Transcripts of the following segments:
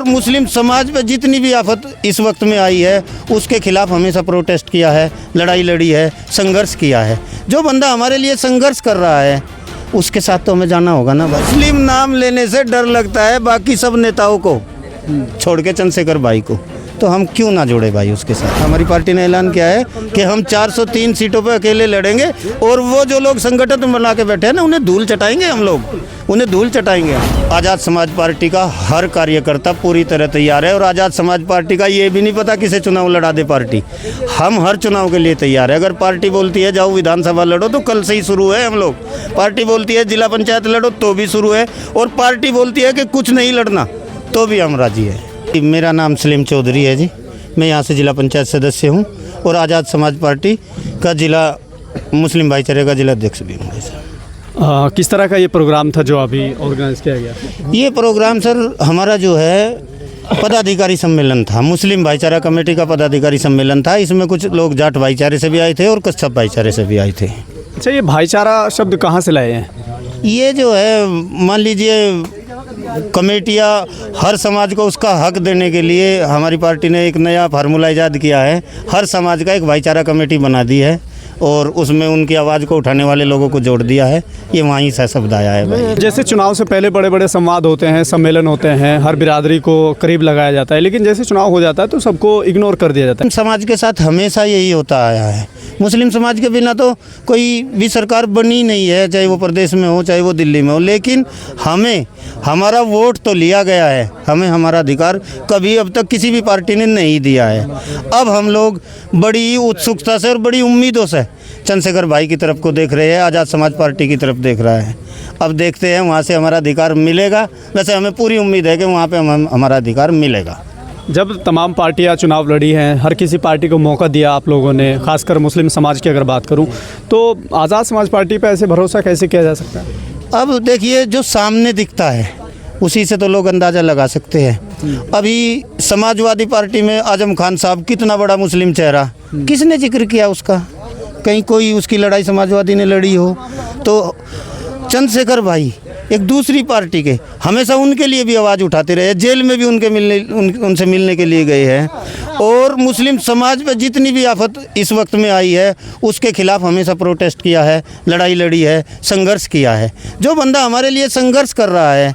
और मुस्लिम समाज पे जितनी भी आफत इस वक्त में आई है उसके खिलाफ हमेशा प्रोटेस्ट किया है, लड़ाई लड़ी है, संघर्ष किया है। जो बंदा हमारे लिए संघर्ष कर रहा है उसके साथ तो हमें जाना होगा ना भाई। मुस्लिम नाम लेने से डर लगता है बाकी सब नेताओं को छोड़ के चंद्रशेखर भाई को, तो हम क्यों ना जोड़े भाई उसके साथ। हमारी पार्टी ने ऐलान किया है कि हम 403 सीटों पे अकेले लड़ेंगे और वो जो लोग संगठन बना के बैठे हैं ना उन्हें धूल चटाएंगे, हम लोग उन्हें धूल चटाएंगे। आज़ाद समाज पार्टी का हर कार्यकर्ता पूरी तरह तैयार है और आज़ाद समाज पार्टी का ये भी नहीं पता किसे चुनाव लड़ा दे पार्टी। हम हर चुनाव के लिए तैयार है। अगर पार्टी बोलती है जाओ विधानसभा लड़ो तो कल से ही शुरू है हम लोग। पार्टी बोलती है जिला पंचायत लड़ो तो भी शुरू है, और पार्टी बोलती है कि कुछ नहीं लड़ना तो भी हम राजी है। मेरा नाम सलीम चौधरी है जी, मैं यहाँ से जिला पंचायत सदस्य हूँ और आज़ाद समाज पार्टी का जिला मुस्लिम भाईचारे का जिला अध्यक्ष भी हूँ। किस तरह का ये प्रोग्राम था जो अभी ऑर्गेनाइज किया गया? ये प्रोग्राम सर हमारा जो है पदाधिकारी सम्मेलन था, मुस्लिम भाईचारा कमेटी का पदाधिकारी सम्मेलन था। इसमें कुछ लोग जाट भाईचारे से भी आए थे और कच्छप भाईचारे से भी आए थे। अच्छा, ये भाईचारा शब्द कहाँ से लाए हैं? ये जो है मान लीजिए कमेटियाँ हर समाज को उसका हक देने के लिए हमारी पार्टी ने एक नया फार्मूला ईजाद किया है। हर समाज का एक भाईचारा कमेटी बना दी है और उसमें उनकी आवाज़ को उठाने वाले लोगों को जोड़ दिया है। ये वहीं से शब्द आया है भाई। जैसे चुनाव से पहले बड़े बड़े संवाद होते हैं, सम्मेलन होते हैं, हर बिरादरी को करीब लगाया जाता है, लेकिन जैसे चुनाव हो जाता है तो सबको इग्नोर कर दिया जाता है। समाज के साथ हमेशा यही होता आया है। मुस्लिम समाज के बिना तो कोई भी सरकार बनी नहीं है, चाहे वो प्रदेश में हो चाहे वो दिल्ली में हो। लेकिन हमें हमारा वोट तो लिया गया है, हमें हमारा अधिकार कभी अब तक किसी भी पार्टी ने नहीं दिया है। अब हम लोग बड़ी उत्सुकता से और बड़ी उम्मीदों से चंद्रशेखर भाई की तरफ को देख रहे हैं, आज़ाद समाज पार्टी की तरफ देख रहा है। अब देखते हैं वहाँ से हमारा अधिकार मिलेगा। वैसे हमें पूरी उम्मीद है कि वहाँ पे हमारा अधिकार मिलेगा। जब तमाम पार्टियां चुनाव लड़ी हैं, हर किसी पार्टी को मौका दिया आप लोगों ने, खासकर मुस्लिम समाज की अगर बात करूं, तो आज़ाद समाज पार्टी पे ऐसे भरोसा कैसे किया जा सकता है? अब देखिए जो सामने दिखता है उसी से तो लोग अंदाज़ा लगा सकते हैं। अभी समाजवादी पार्टी में आजम खान साहब कितना बड़ा मुस्लिम चेहरा, किसने जिक्र किया उसका? कहीं कोई उसकी लड़ाई समाजवादी ने लड़ी हो? तो चंद्रशेखर भाई एक दूसरी पार्टी के हमेशा उनके लिए भी आवाज़ उठाते रहे, जेल में भी उनसे मिलने के लिए गए हैं। और मुस्लिम समाज पे जितनी भी आफत इस वक्त में आई है उसके खिलाफ हमेशा प्रोटेस्ट किया है, लड़ाई लड़ी है, संघर्ष किया है। जो बंदा हमारे लिए संघर्ष कर रहा है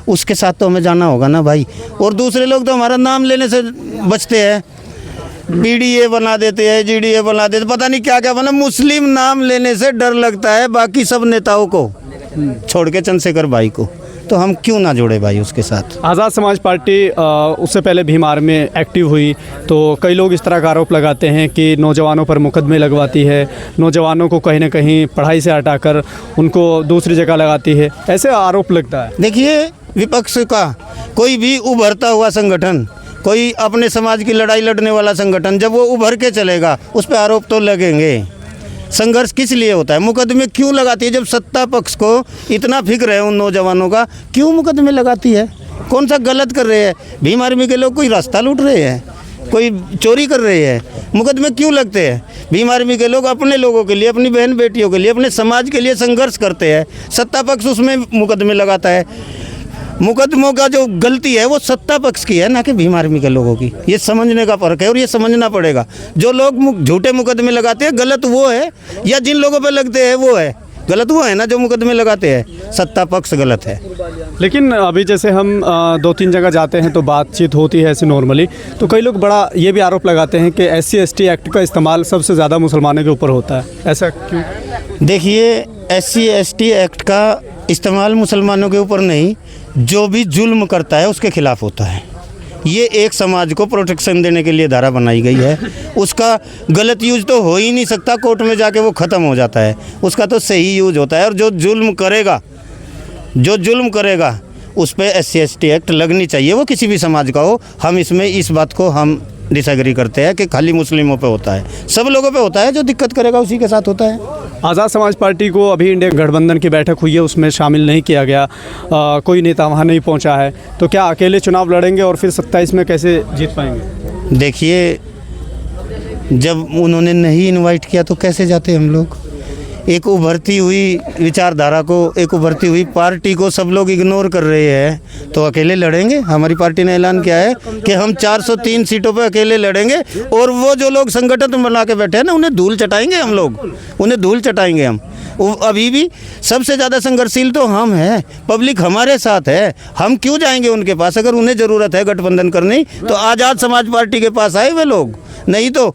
उसके साथ तो हमें जाना होगा ना भाई। और दूसरे लोग तो हमारा नाम लेने से बचते हैं, BDA बना देते हैं, GDA बना देते, पता नहीं क्या क्या बना। मुस्लिम नाम लेने से डर लगता है बाकी सब नेताओं को छोड़ के चंद्रशेखर भाई को, तो हम क्यों ना जोड़े भाई उसके साथ। आज़ाद समाज पार्टी उससे पहले भीम आर्मी में एक्टिव हुई, तो कई लोग इस तरह का आरोप लगाते हैं कि नौजवानों पर मुकदमे लगवाती है, नौजवानों को कहीं ना कहीं पढ़ाई से हटाकर उनको दूसरी जगह लगाती है, ऐसे आरोप लगता है। देखिए विपक्ष का कोई भी उभरता हुआ संगठन, कोई अपने समाज की लड़ाई लड़ने वाला संगठन जब वो उभर के चलेगा उस पर आरोप तो लगेंगे। संघर्ष किस लिए होता है? मुकदमे क्यों लगाती है? जब सत्ता पक्ष को इतना फिक्र है उन नौजवानों का, क्यों मुकदमे लगाती है? कौन सा गलत कर रहे हैं? भीम आर्मी के लोग कोई रास्ता लूट रहे हैं, कोई चोरी कर रहे हैं, मुकदमे क्यों लगते हैं? भीम आर्मी के लोग अपने लोगों के लिए, अपनी बहन बेटियों के लिए, अपने समाज के लिए संघर्ष करते हैं। सत्ता पक्ष उसमें मुकदमे लगाता है। मुकदमों का जो गलती है वो सत्ता पक्ष की है, ना कि भीम आर्मी के लोगों की। ये समझने का फर्क है और ये समझना पड़ेगा। जो लोग झूठे मुकदमे लगाते हैं गलत वो है, या जिन लोगों पे लगते हैं वो है गलत, वो है ना जो मुकदमे लगाते हैं। सत्ता पक्ष गलत है। लेकिन अभी जैसे हम 2-3 जगह जाते हैं तो बातचीत होती है ऐसे नॉर्मली, तो कई लोग बड़ा ये भी आरोप लगाते हैं कि SC/ST एक्ट का इस्तेमाल सबसे ज़्यादा मुसलमानों के ऊपर होता है, ऐसा क्यों? देखिए SC/ST एक्ट का इस्तेमाल मुसलमानों के ऊपर नहीं, जो भी जुल्म करता है उसके खिलाफ होता है। ये एक समाज को प्रोटेक्शन देने के लिए धारा बनाई गई है। उसका गलत यूज तो हो ही नहीं सकता, कोर्ट में जाके वो ख़त्म हो जाता है। उसका तो सही यूज होता है। और जो जुल्म करेगा उस पर SC/ST एक्ट लगनी चाहिए, वो किसी भी समाज का हो। हम इसमें इस बात को हम डिसएग्री करते हैं कि खाली मुस्लिमों पे होता है, सब लोगों पे होता है। जो दिक्कत करेगा उसी के साथ होता है। आज़ाद समाज पार्टी को अभी इंडिया गठबंधन की बैठक हुई है, उसमें शामिल नहीं किया गया, कोई नेता वहाँ नहीं पहुँचा है, तो क्या अकेले चुनाव लड़ेंगे और फिर 27 में कैसे जीत पाएंगे? देखिए जब उन्होंने नहीं इनवाइट किया तो कैसे जाते हम लोग? एक उभरती हुई विचारधारा को, एक उभरती हुई पार्टी को सब लोग इग्नोर कर रहे हैं, तो अकेले लड़ेंगे। हमारी पार्टी ने ऐलान किया है कि हम 403 सीटों पे अकेले लड़ेंगे, और वो जो लोग संगठन बना के बैठे हैं ना, उन्हें धूल चटाएंगे हम लोग, उन्हें धूल चटाएंगे हम। अभी भी सबसे ज़्यादा संघर्षशील तो हम हैं, पब्लिक हमारे साथ है। हम क्यों जाएंगे उनके पास? अगर उन्हें ज़रूरत है गठबंधन करनी तो आज़ाद समाज पार्टी के पास आए वे लोग, नहीं तो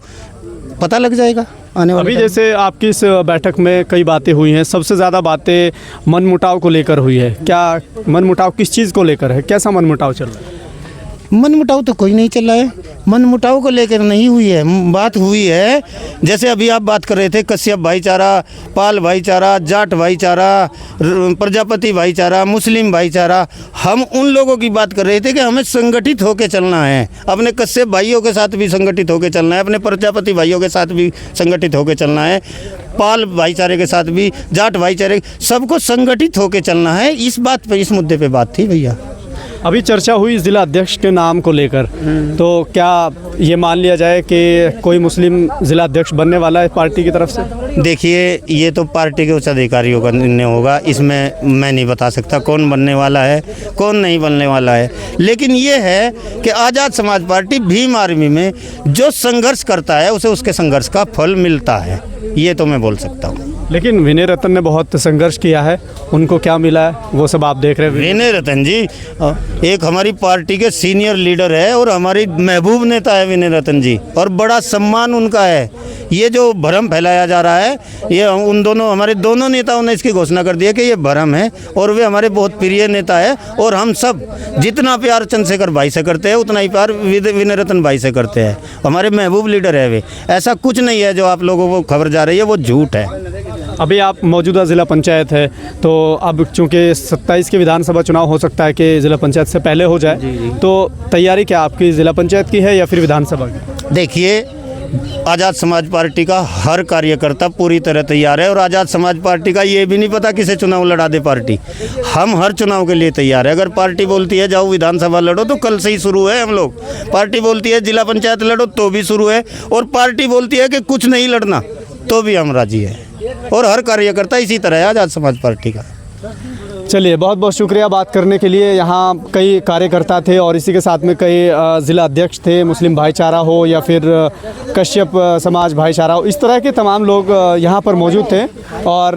पता लग जाएगा आने वाले अभी टाइम। जैसे आपकी इस बैठक में कई बातें हुई हैं, सबसे ज़्यादा बातें मनमुटाव को लेकर हुई है। क्या मनमुटाव किस चीज़ को लेकर है? कैसा मनमुटाव चल रहा है? मनमुटाव तो कोई नहीं चल रहा है, मनमुटाव को लेकर नहीं हुई है बात। हुई है जैसे अभी आप बात कर रहे थे, कश्यप भाईचारा, पाल भाईचारा, जाट भाईचारा, प्रजापति भाईचारा, मुस्लिम भाईचारा। हम उन लोगों की बात कर रहे थे कि हमें संगठित होकर चलना है, अपने कश्यप भाइयों के साथ भी संगठित होकर चलना है, अपने प्रजापति भाइयों के साथ भी संगठित होकर चलना है, पाल भाईचारे के साथ भी, जाट भाईचारे, सबको संगठित होकर चलना है। इस बात पे, इस मुद्दे पे बात थी भैया। अभी चर्चा हुई जिला अध्यक्ष के नाम को लेकर, तो क्या ये मान लिया जाए कि कोई मुस्लिम जिला अध्यक्ष बनने वाला है पार्टी की तरफ से? देखिए, ये तो पार्टी के उच्च अधिकारियों का निर्णय होगा, इसमें मैं नहीं बता सकता कौन बनने वाला है, कौन नहीं बनने वाला है। लेकिन ये है कि आज़ाद समाज पार्टी भीम आर्मी में जो संघर्ष करता है उसे उसके संघर्ष का फल मिलता है, ये तो मैं बोल सकता हूँ। लेकिन विनय रतन ने बहुत संघर्ष किया है, उनको क्या मिला है वो सब आप देख रहे हैं। विनय रतन जी एक हमारी पार्टी के सीनियर लीडर है और हमारी महबूब नेता है विनय रतन जी, और बड़ा सम्मान उनका है। ये जो भ्रम फैलाया जा रहा है, ये उन दोनों, हमारे दोनों नेताओं ने इसकी घोषणा कर दी है कि ये भ्रम है, और वे हमारे बहुत प्रिय नेता है। और हम सब जितना प्यार चंद्रशेखर भाई से करते हैं उतना ही प्यार विनय रतन भाई से करते हैं। हमारे महबूब लीडर है वे। ऐसा कुछ नहीं है जो आप लोगों को खबर जा रही है, वो झूठ है। अभी आप मौजूदा ज़िला पंचायत है, तो अब चूँकि 27 के विधानसभा चुनाव हो सकता है कि ज़िला पंचायत से पहले हो जाए, तो तैयारी क्या आपकी ज़िला पंचायत की है या फिर विधानसभा की? देखिए, आज़ाद समाज पार्टी का हर कार्यकर्ता पूरी तरह तैयार है, और आज़ाद समाज पार्टी का ये भी नहीं पता किसे चुनाव लड़ा दे पार्टी। हम हर चुनाव के लिए तैयार है। अगर पार्टी बोलती है जाओ विधानसभा लड़ो तो कल से ही शुरू है हम लोग। पार्टी बोलती है जिला पंचायत लड़ो तो भी शुरू है, और पार्टी बोलती है कि कुछ नहीं लड़ना तो भी हम राजी है। और हर कार्यकर्ता इसी तरह है आज़ाद समाज पार्टी का। चलिए, बहुत बहुत शुक्रिया बात करने के लिए। यहाँ कई कार्यकर्ता थे और इसी के साथ में कई ज़िला अध्यक्ष थे, मुस्लिम भाईचारा हो या फिर कश्यप समाज भाईचारा हो, इस तरह के तमाम लोग यहाँ पर मौजूद थे। और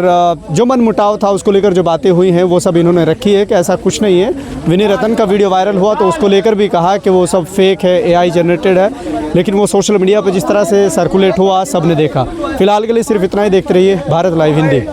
जो मनमुटाव था उसको लेकर जो बातें हुई हैं वो सब इन्होंने रखी है कि ऐसा कुछ नहीं है। विनय रतन का वीडियो वायरल हुआ तो उसको लेकर भी कहा कि वो सब फेक है, AI जनरेटेड है, लेकिन वो सोशल मीडिया पर जिस तरह से सर्कुलेट हुआ सब ने देखा। फिलहाल के लिए सिर्फ इतना ही। देखते रहिए भारत लाइव हिंदी।